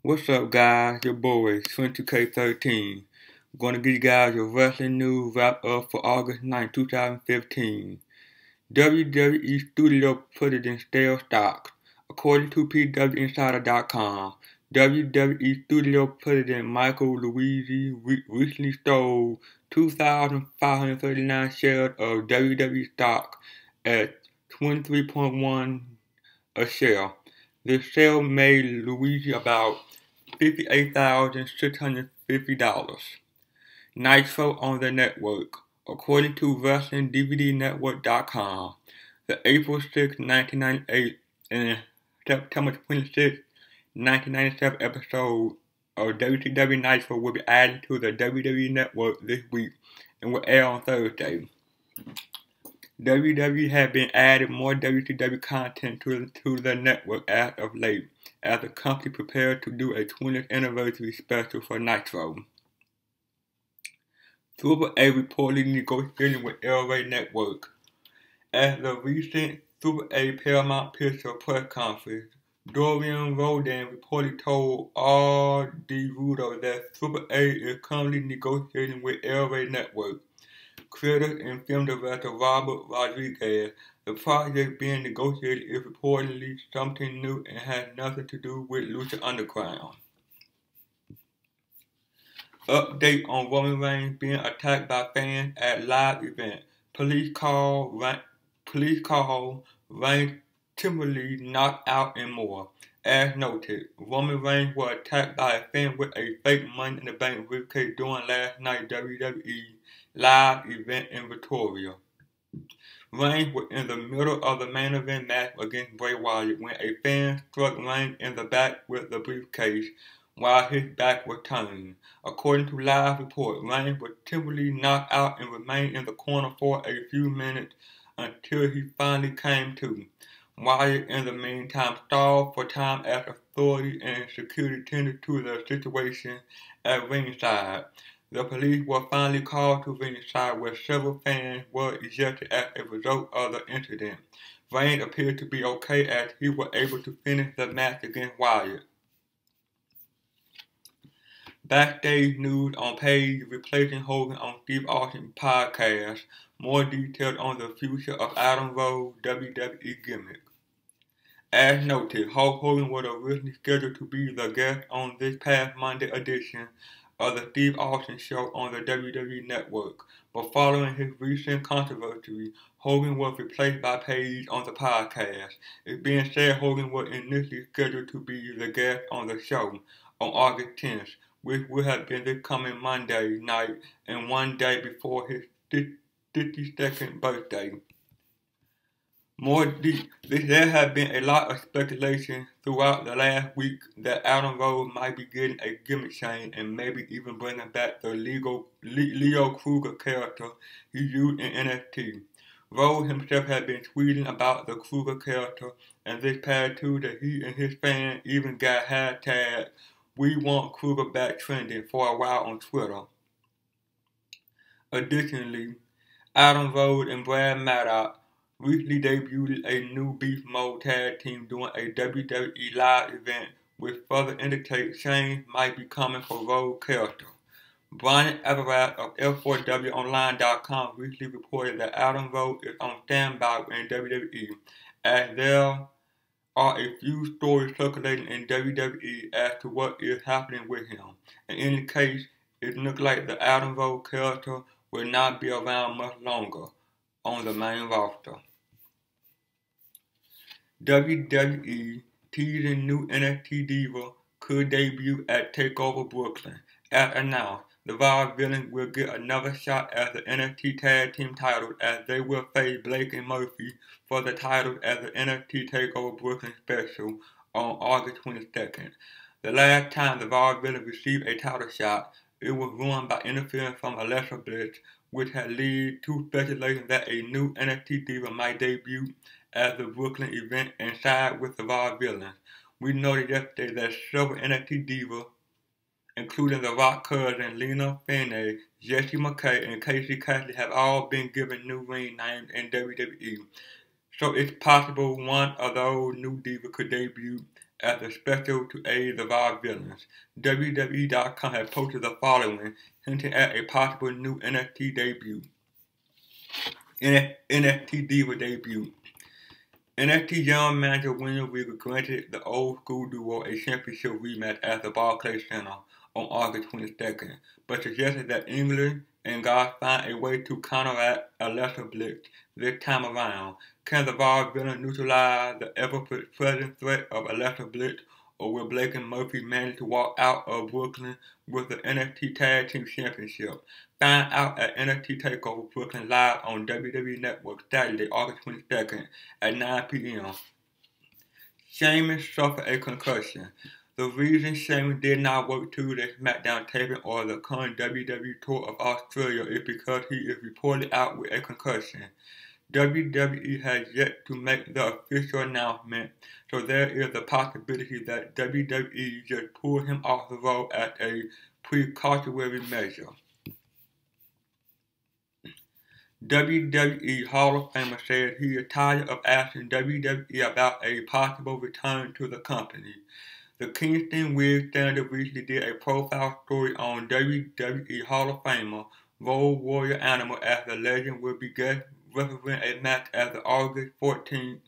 What's up, guys? Your boy, 22K13. Going to give you guys your wrestling news wrap up for August 9, 2015. WWE Studio President Stale Stocks. According to PWInsider.com, WWE Studio President Michael Luigi recently stole 2,539 shares of WWE stock at 23.1 a share. This sale made Luigi about $58,650. Nitro on the network. According to WrestlingDVDNetwork.com, the April 6, 1998 and September 26, 1997 episode of WCW Nitro will be added to the WWE Network this week and will air on Thursday. WWE has been adding more WCW content to the network as of late, as the company prepared to do a 20th anniversary special for Nitro. Super A reportedly negotiating with LA Network. At the recent Super A Paramount Pictures press conference, Dorian Rodan reportedly told R.D. Rudo that Super A is currently negotiating with LA Network. Critic and film director Robert Rodriguez. The project being negotiated is reportedly something new and has nothing to do with Lucha Underground. Update on Roman Reigns being attacked by fans at live event. Police call Reigns temporarily knocked out and more. As noted, Roman Reigns was attacked by a fan with a fake Money in the Bank briefcase during last night's WWE live event in Victoria. Reigns was in the middle of the main event match against Bray Wyatt when a fan struck Reigns in the back with the briefcase while his back was turned. According to live report, Reigns was temporarily knocked out and remained in the corner for a few minutes until he finally came to. Wyatt, in the meantime, stalled for time as authority and security tended to the situation at ringside. The police were finally called to ringside where several fans were ejected as a result of the incident. Reigns appeared to be okay as he was able to finish the match against Wyatt. Backstage news on Paige replacing Hogan on Steve Austin podcast. More details on the future of Adam Rose's WWE gimmick. As noted, Hulk Hogan was originally scheduled to be the guest on this past Monday edition of the Steve Austin Show on the WWE Network, but following his recent controversy, Hogan was replaced by Paige on the podcast. It's being said Hogan was initially scheduled to be the guest on the show on August 10th, which would have been this coming Monday night and one day before his 52nd birthday. There have been a lot of speculation throughout the last week that Adam Rose might be getting a gimmick change and maybe even bringing back the Leo Kruger character he used in NXT. Rose himself had been tweeting about the Kruger character, and this past Tuesday he and his fans even got hashtag We Want Kruger Back trending for a while on Twitter. Additionally, Adam Rose and Brad Maddox recently debuted a new Beast Mode tag team during a WWE live event, which further indicates change might be coming for Rose's character. Brian Everett of F4WOnline.com recently reported that Adam Rose is on standby in WWE, as there are a few stories circulating in WWE as to what is happening with him. In any case, it looks like the Adam Rose character will not be around much longer on the main roster. WWE teasing new NXT diva could debut at TakeOver Brooklyn. As announced, the Vaudevillains will get another shot at the NXT Tag Team titles as they will face Blake and Murphy for the titles at the NXT TakeOver Brooklyn special on August 22nd. The last time the Vaudevillains received a title shot, it was ruined by interference from Alexa Bliss, which had led to speculation that a new NXT diva might debut at the Brooklyn event and side with the Vaudevillains. We noted yesterday that several NXT divas, including The Rock cousin Lena Fenney, Jessie McKay, and Casey Cassidy, have all been given new ring names in WWE. So it's possible one of those new divas could debut as a special to aid the Raw villains. WWE.com has posted the following, hinting at a possible new NXT debut. NXT Diva debut. NXT General Manager William Regal granted the old school duo a championship rematch at the Barclays Center on August 22nd, but suggested that England and God find a way to counteract Alexa Bliss this time around. Can the Raw villain neutralize the ever-present threat of Alexa Bliss, or will Blake and Murphy manage to walk out of Brooklyn with the NXT Tag Team Championship? Find out at NXT TakeOver Brooklyn live on WWE Network Saturday, August 22nd at 9 p.m. Sheamus suffered a concussion. The reason Sheamus did not work Tuesday's SmackDown taping or the current WWE Tour of Australia is because he is reportedly out with a concussion. WWE has yet to make the official announcement, so there is a possibility that WWE just pulled him off the road as a precautionary measure. WWE Hall of Famer said he is tired of asking WWE about a possible return to the company. The Kingston Wig Standard recently did a profile story on WWE Hall of Famer Road Warrior Animal as the legend will be guest refereeing a match at the August 14th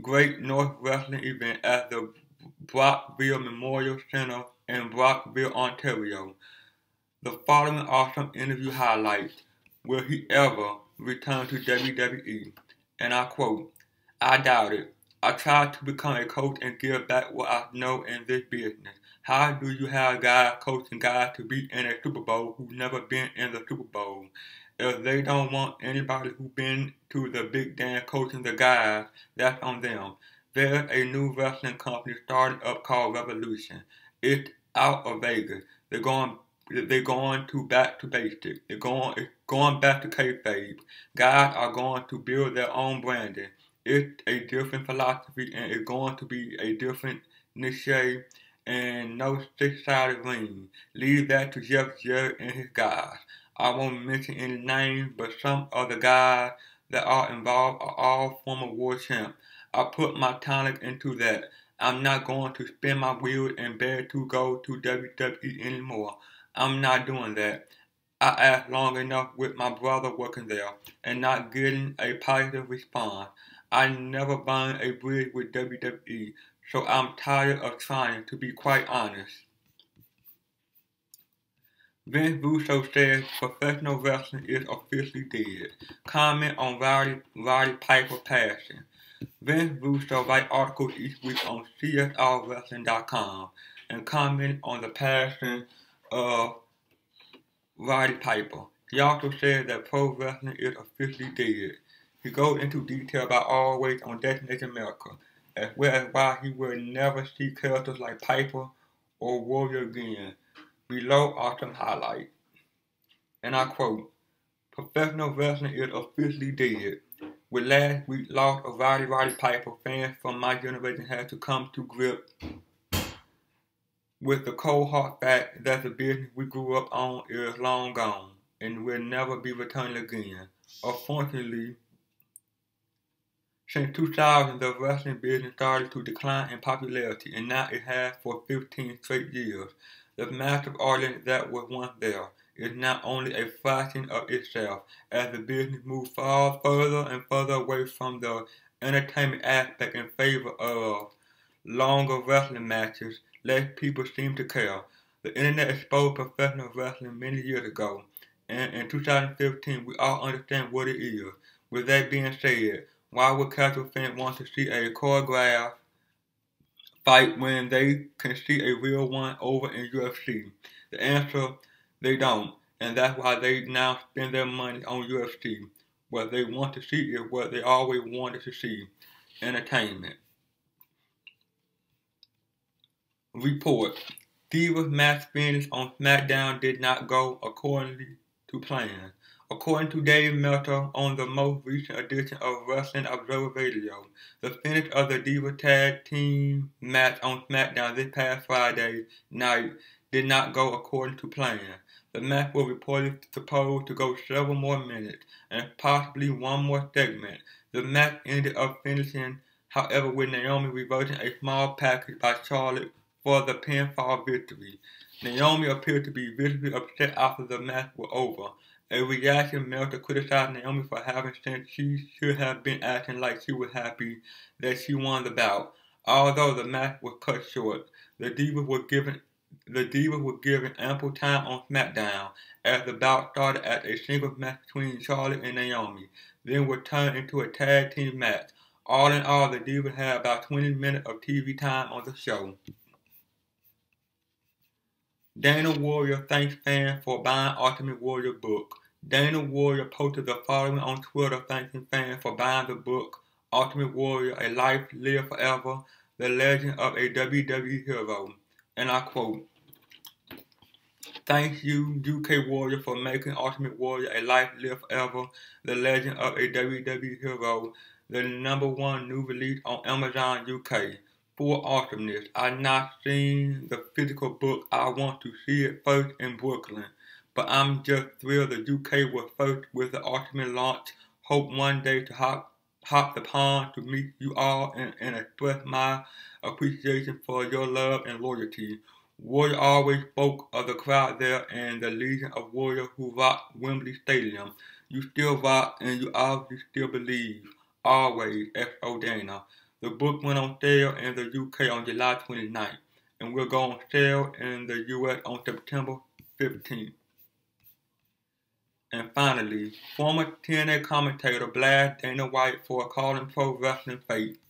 Great North Wrestling event at the Brockville Memorial Center in Brockville, Ontario. The following are some interview highlights. Will he ever return to WWE? And I quote, "I doubt it. I tried to become a coach and give back what I know in this business. How do you have guys coaching guys to be in a Super Bowl who've never been in the Super Bowl? If they don't want anybody who's been to the big dance coaching the guys, that's on them. There's a new wrestling company starting up called Revolution. It's out of Vegas. They're going to back to basics. It's going back to kayfabe. Guys are going to build their own branding. It's a different philosophy and it's going to be a different niche and no six-sided ring. Leave that to Jeff Jarrett and his guys. I won't mention any names, but some of the guys that are involved are all former world champs. I put my talent into that. I'm not going to spin my wheels and beg to go to WWE anymore. I'm not doing that. I asked long enough with my brother working there and not getting a positive response. I never burned a bridge with WWE, so I'm tired of trying, to be quite honest." Vince Russo says professional wrestling is officially dead. Comment on Roddy Piper passing. Vince Russo writes articles each week on CSRWrestling.com and commented on the passing of Roddy Piper. He also said that pro wrestling is officially dead. He goes into detail about All Ways on Destination America, as well as why he will never see characters like Piper or Warrior again. Below are some highlights. And I quote, "Professional wrestling is officially dead. With last week's loss of Roddy Piper, fans from my generation had to come to grips with the cold hard fact that the business we grew up on is long gone and will never be returned again. Unfortunately, since 2000, the wrestling business started to decline in popularity, and now it has for 15 straight years. The massive audience that was once there is now only a fraction of itself, as the business moves far further and further away from the entertainment aspect in favor of longer wrestling matches. Less people seem to care. The internet exposed professional wrestling many years ago, and in 2015 we all understand what it is. With that being said, why would casual fans want to see a choreographed fight when they can see a real one over in UFC? The answer, they don't, and that's why they now spend their money on UFC. What they want to see is what they always wanted to see, entertainment. Report. Divas match finish on SmackDown did not go according to plan. According to Dave Meltzer on the most recent edition of Wrestling Observer Radio, the finish of the Diva Tag Team match on SmackDown this past Friday night did not go according to plan. The match was reportedly supposed to go several more minutes and possibly one more segment. The match ended up finishing However, with Naomi reversing a small package by Charlotte for the pinfall victory. Naomi appeared to be visibly upset after the match was over. A reaction Meltzer criticized Naomi for having said she should have been acting like she was happy that she won the bout. Although the match was cut short, the Divas were given ample time on SmackDown as the bout started as a singles match between Charlotte and Naomi, then was turned into a tag team match. All in all, the Divas had about 20 minutes of TV time on the show. Dana Warrior thanks fans for buying Ultimate Warrior book. Dana Warrior posted the following on Twitter thanking fans for buying the book Ultimate Warrior, A Life Live Forever, The Legend of a WWE Hero. And I quote, "Thank you, UK Warrior, for making Ultimate Warrior A Life Live Forever, The Legend of a WWE Hero, the #1 new release on Amazon UK. For awesomeness. I've not seen the physical book. I want to see it first in Brooklyn. But I'm just thrilled the UK was first with the Ultimate launch. Hope one day to hop the pond to meet you all and express my appreciation for your love and loyalty. Warrior always spoke of the crowd there and the legion of Warriors who rocked Wembley Stadium. You still rock and you obviously still believe. Always, XO Dana." The book went on sale in the UK on July 29th and will go on sale in the US on September 15th. And finally, former TNA commentator blasts Dana White for calling pro wrestling fake.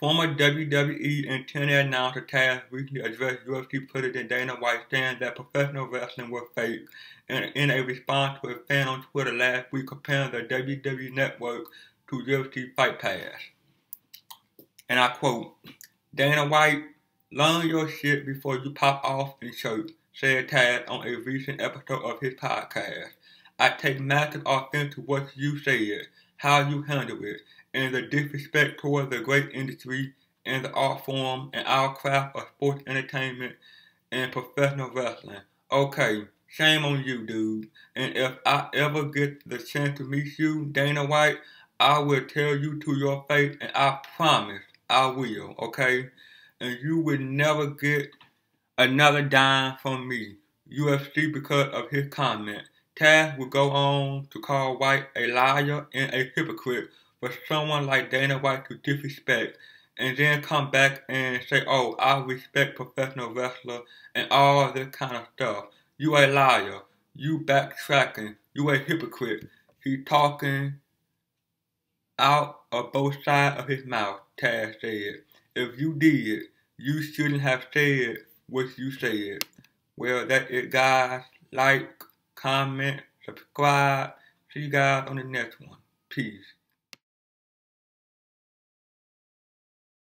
Former WWE and TNA announcer Taz recently addressed UFC President Dana White saying that professional wrestling was fake, and in a response to a fan on Twitter last week comparing the WWE Network to UFC Fight Pass. And I quote, "Dana White, learn your shit before you pop off in church," said Taz on a recent episode of his podcast. "I take massive offense to what you said, how you handle it, and the disrespect toward the great industry and the art form and our craft of sports entertainment and professional wrestling. Okay, shame on you, dude. And if I ever get the chance to meet you, Dana White, I will tell you to your face, and I promise I will, okay? And you will never get another dime from me, UFC, because of his comment." Taz would go on to call White a liar and a hypocrite for someone like Dana White to disrespect, and then come back and say, "Oh, I respect professional wrestlers," and all this kind of stuff. You a liar. You backtracking. You a hypocrite. He talking out of both sides of his mouth, Taz said. "If you did, you shouldn't have said what you said." Well, that's it, guys. Like, comment, subscribe. See you guys on the next one. Peace.